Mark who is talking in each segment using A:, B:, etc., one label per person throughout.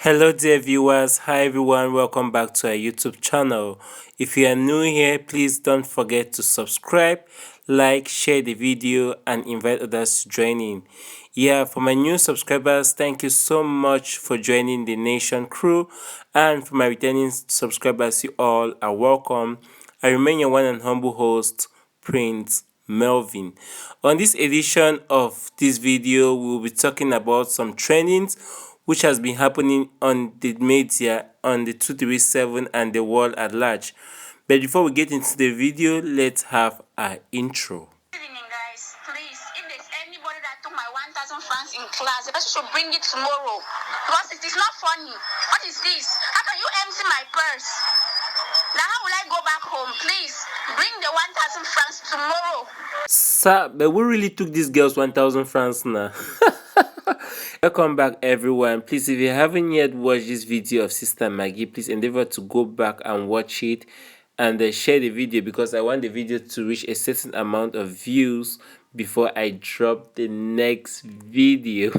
A: Hello dear viewers, hi everyone, welcome back to our YouTube channel. If you are new here, please don't forget to subscribe, like, share the video and invite others to join in. Yeah, for my new subscribers, thank you so much for joining the Nation crew, and for my returning subscribers, you all are welcome. I remain your one and humble host, Prince Melvin. On this edition of this video, we will be talking about some trendings which has been happening on the media, on the 237 and the world at large. But before we get into the video, let's have our intro.
B: Good evening, guys. Please, if there's anybody that took my 1,000 francs in class, the person should bring it tomorrow. Because it is not funny. What is this? How can you empty my purse? Now, how will I go back home? Please, bring the 1,000 francs tomorrow.
A: Sir, but we really took this girl's 1,000 francs now. Welcome back everyone. Please, if you haven't yet watched this video of Sister Maggie, please endeavor to go back and watch it and share the video, because I want the video to reach a certain amount of views before I drop the next video.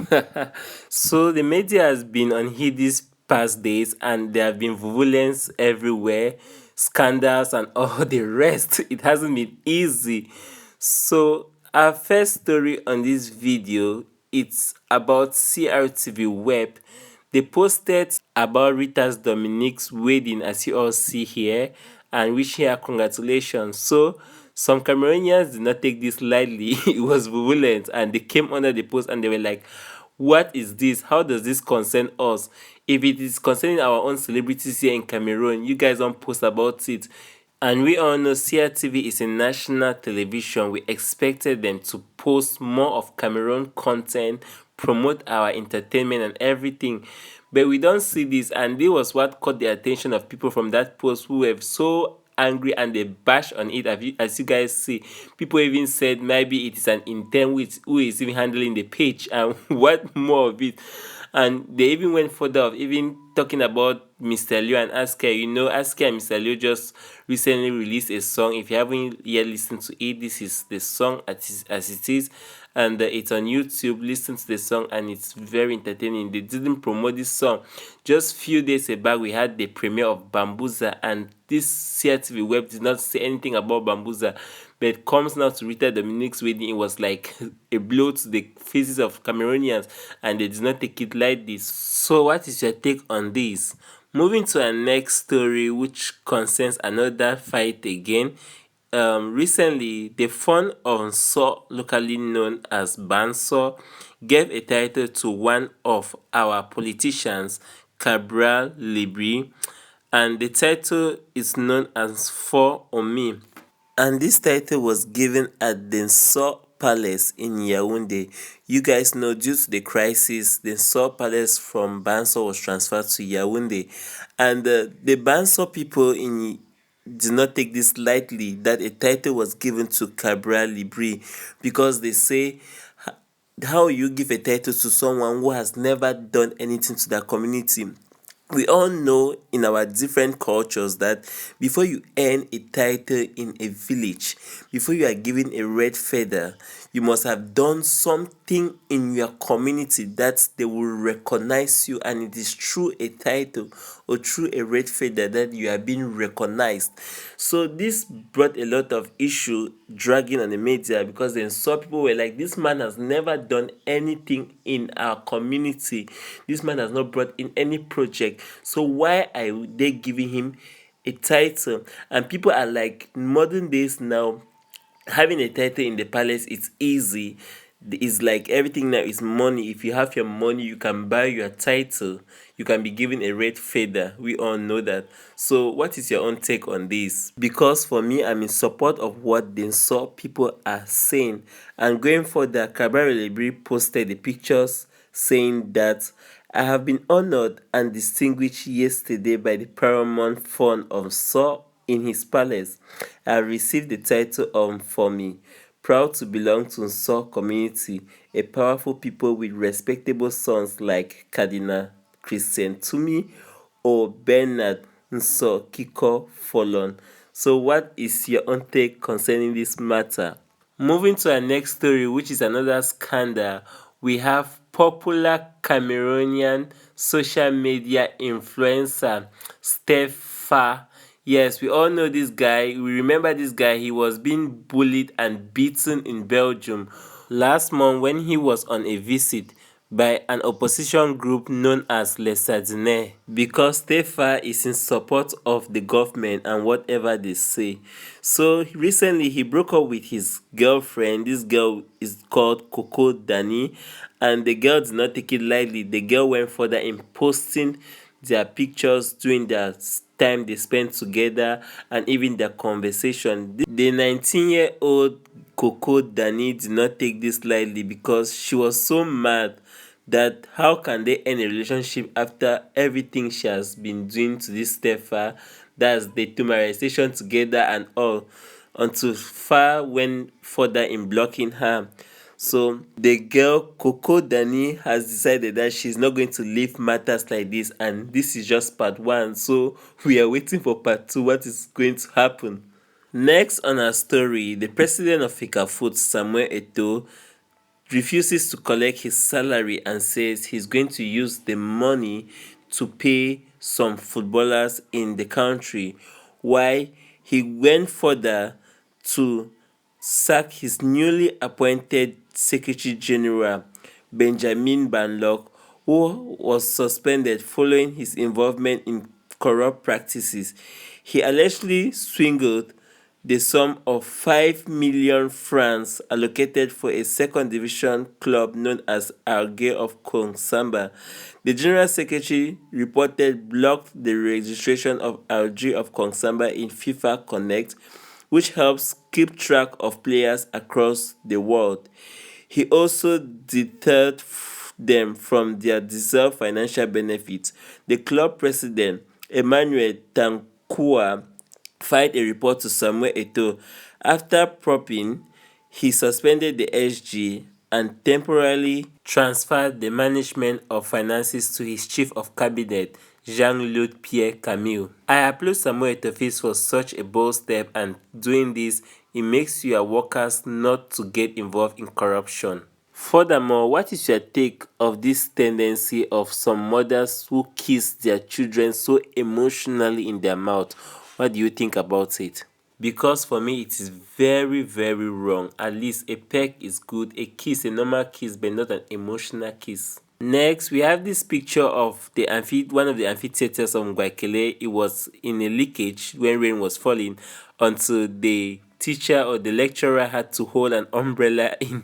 A: So the media has been on heat these past days and there have been violence everywhere, scandals and all the rest. It hasn't been easy. So our first story on this video, it's about CRTV Web. They posted about Rita's Dominique's wedding, as you all see here, and wishing her congratulations. So some Cameroonians did not take this lightly. It was violent, and they came under the post and they were like, what is this? How does this concern us? If it is concerning our own celebrities here in Cameroon, you guys don't post about it. And we all know CRTV is a national television. We expected them to post more of Cameroon content, promote our entertainment and everything. But we don't see this, and this was what caught the attention of people from that post, who were so angry and they bash on it. As you guys see, people even said maybe it is an intern who is even handling the page, and what more of it. And they even went further of even talking about Mr. Liu and Askia. You know, Askia and Mr. Liu just recently released a song. If you haven't yet listened to it, this is the song as it is, and it's on YouTube. Listen to the song and it's very entertaining. They didn't promote this song. Just few days back, we had the premiere of Bambuza, and this CRTV Web did not say anything about Bambuza. But it comes now to Rita Dominique's wedding. It was like a blow to the faces of Cameroonians, and they did not take it like this. So what is your take on this? Moving to our next story, which concerns another fight again. Recently, the fund of Saw, locally known as Bansaw, gave a title to one of our politicians, Cabral Libri, and the title is known as For Omi. And this title was given at the Nsor Palace in Yaoundé. You guys know, due to the crisis, the Nsor Palace from Banso was transferred to Yaoundé. And the Banso people did not take this lightly, that a title was given to Cabral Libri, because they say, how you give a title to someone who has never done anything to their community? We all know in our different cultures that before you earn a title in a village, before you are given a red feather, you must have done something in your community that they will recognize you, and it is through a title or through a red feather that you are being recognized. So this brought a lot of issue dragging on the media, because then some people were like, this man has never done anything in our community. This man has not brought in any project. So why are they giving him a title? And people are like, modern days now, having a title in the palace, it's easy. It's like everything now is money. If you have your money, you can buy your title. You can be given a red feather. We all know that. So what is your own take on this? Because for me, I'm in support of what the Nsor people are saying. And going further, Cabral Libri posted the pictures saying that I have been honored and distinguished yesterday by the paramount fund of Nsor in his palace. I received the title of For Me, proud to belong to Nsor community, a powerful people with respectable sons like Cardinal Christian Tumi or Bernard Nsor Kiko Folon. So what is your own take concerning this matter? Moving to our next story, which is another scandal, we have popular Cameroonian social media influencer Stefa. Yes, we all know this guy. We remember this guy. He was being bullied and beaten in Belgium last month when he was on a visit by an opposition group known as Les Sardinais, because Stefa is in support of the government and whatever they say. So recently he broke up with his girlfriend. This girl is called Coco Dani, and the girl did not take it lightly. The girl went further in posting their pictures during their time they spent together and even their conversation. The 19-year-old Coco Dani did not take this lightly because she was so mad that how can they end a relationship after everything she has been doing to this Stefa, that's the tumerization together and all, until far went further in blocking her. So the girl Coco Dani has decided that she's not going to leave matters like this, and this is just part one. So we are waiting for part two. What is going to happen? Next on our story, the president of Fecafoot, Samuel Eto'o, refuses to collect his salary and says he's going to use the money to pay some footballers in the country. Why? He went further to sack his newly appointed Secretary General, Benjamin Banlock, who was suspended following his involvement in corrupt practices. He allegedly swindled the sum of 5 million francs allocated for a second division club known as Alger of Kongsamba. The General Secretary reported blocked the registration of Alger of Kongsamba in FIFA Connect, which helps keep track of players across the world. He also deterred them from their deserved financial benefits. The club president, Emmanuel Tankua, filed a report to Samuel Eto'o. After probing, he suspended the SG and temporarily transferred the management of finances to his chief of cabinet, Jean-Claude Pierre Camille. I applaud Samuel Eto'o for such a bold step, and doing this, it makes your workers not to get involved in corruption. Furthermore, what is your take of this tendency of some mothers who kiss their children so emotionally in their mouth? What do you think about it? Because for me, it is very, very wrong. At least a peck is good, a kiss, a normal kiss, but not an emotional kiss. Next, we have this picture of one of the amphitheaters of Ngwakele. It was in a leakage when rain was falling until the teacher or the lecturer had to hold an umbrella in.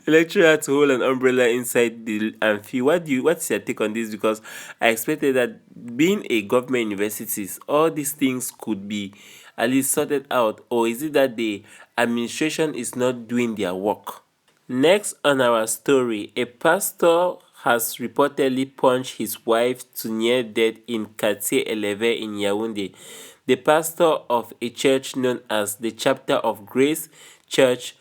A: The lecturer had to hold an umbrella inside the amphi. What's your take on this? Because I expected that being a government universities, all these things could be at least sorted out. Or is it that the administration is not doing their work? Next on our story, a pastor has reportedly punched his wife to near death in Quartier Eleve in Yaoundé. The pastor of a church known as the Chapter of Grace Church,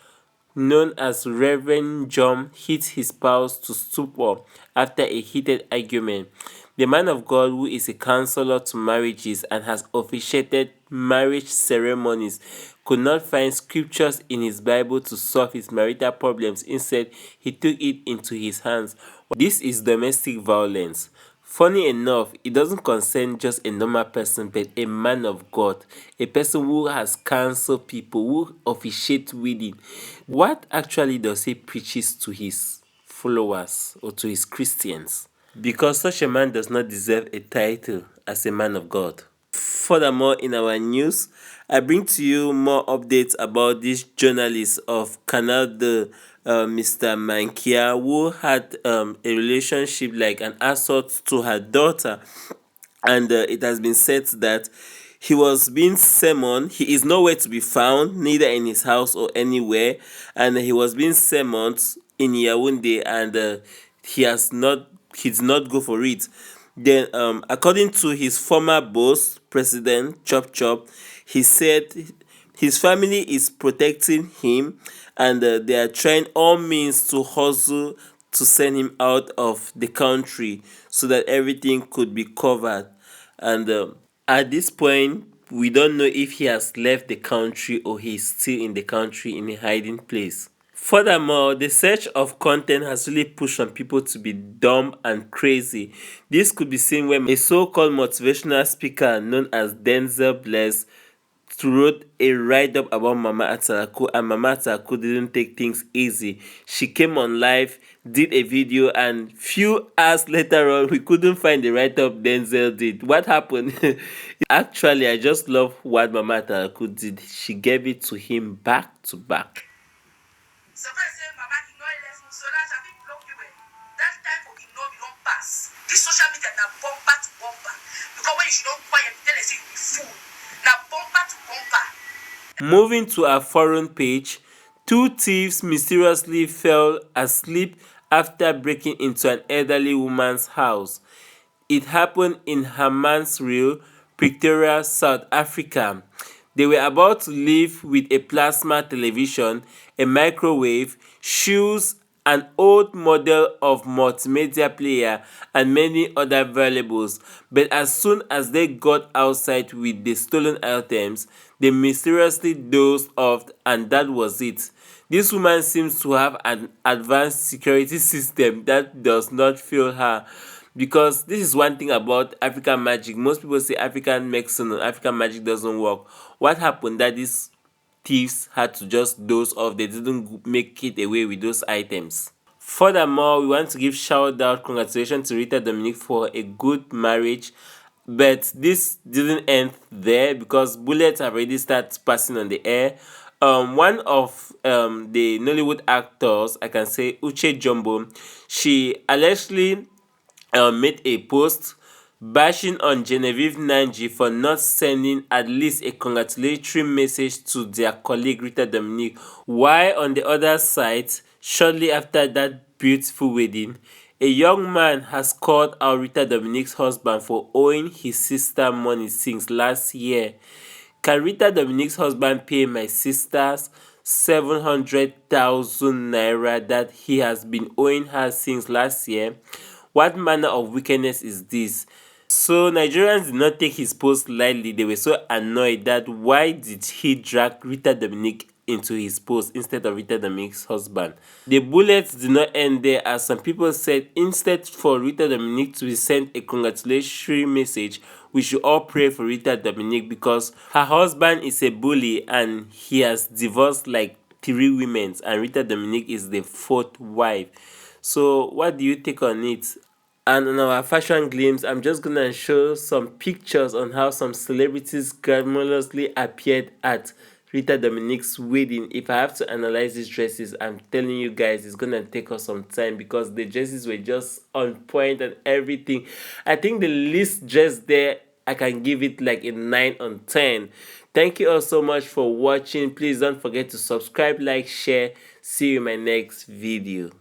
A: known as Reverend John, hit his spouse to stupor after a heated argument. The man of God, who is a counselor to marriages and has officiated marriage ceremonies, could not find scriptures in his Bible to solve his marital problems. Instead, he took it into his hands. This is domestic violence. Funny enough, it doesn't concern just a normal person, but a man of God, a person who has counseled people, who officiate wedding. What actually does he preaches to his followers or to his Christians? Because such a man does not deserve a title as a man of God. Furthermore, in our news, I bring to you more updates about this journalist of Canal de Mr. Mankia, who had a relationship like an assault to her daughter, and it has been said that he was being summoned. He is nowhere to be found, neither in his house or anywhere, and he was being summoned in Yaoundé, and he did not go for it. Then, according to his former boss, President Chop Chop, he said his family is protecting him, and they are trying all means to hustle to send him out of the country so that everything could be covered. And at this point, we don't know if he has left the country or he's still in the country in a hiding place. Furthermore, the search of content has really pushed some people to be dumb and crazy. This could be seen when a so-called motivational speaker known as Denzel Bless wrote a write-up about Mama Ataraku, and Mama Ataraku didn't take things easy. She came on live, did a video, and few hours later on, we couldn't find the write-up Denzel did. What happened? Actually, I just love what Mama Ataraku did. She gave it to him back to back.
B: Sometimes say Mama ignore lesson, so that I think block you. That time for ignore we don't pass. This social media now bumper to bumper. Because when you should not quiet, tell us you be fool. Now bumper to bumper.
A: Moving to our forum page, two thieves mysteriously fell asleep after breaking into an elderly woman's house. It happened in Hammansriel, Pretoria, South Africa. They were about to leave with a plasma television, a microwave, shoes, an old model of multimedia player, and many other valuables. But as soon as they got outside with the stolen items, they mysteriously dozed off, and that was it. This woman seems to have an advanced security system that does not fail her. Because this is one thing about African magic. Most people say African medicine or African magic doesn't work. What happened that these thieves had to just doze off? They didn't make it away with those items. Furthermore, we want to give shout out congratulations to Rita Dominique for a good marriage. But this didn't end there because bullets have already started passing on the air. One of the Nollywood actors, I can say Uche Jumbo, she allegedly made a post bashing on Genevieve Nnaji for not sending at least a congratulatory message to their colleague Rita Dominique. While on the other side, shortly after that beautiful wedding, a young man has called out Rita Dominique's husband for owing his sister money since last year. Can Rita Dominique's husband pay my sisters 700,000 naira that he has been owing her since last year? What manner of wickedness is this? So Nigerians did not take his post lightly. They were so annoyed that why did he drag Rita Dominique into his post instead of Rita Dominique's husband? The bullets did not end there, as some people said instead for Rita Dominique to be sent a congratulatory message, we should all pray for Rita Dominique because her husband is a bully and he has divorced like 3 women, and Rita Dominique is the 4th wife. So what do you take on it? And on our fashion glimpse, I'm just gonna show some pictures on how some celebrities glamurously appeared at Rita Dominique's wedding. If I have to analyze these dresses, I'm telling you guys, it's gonna take us some time because the dresses were just on point and everything. I think the least dress there, I can give it like a 9 on 10. Thank you all so much for watching. Please don't forget to subscribe, like, share. See you in my next video.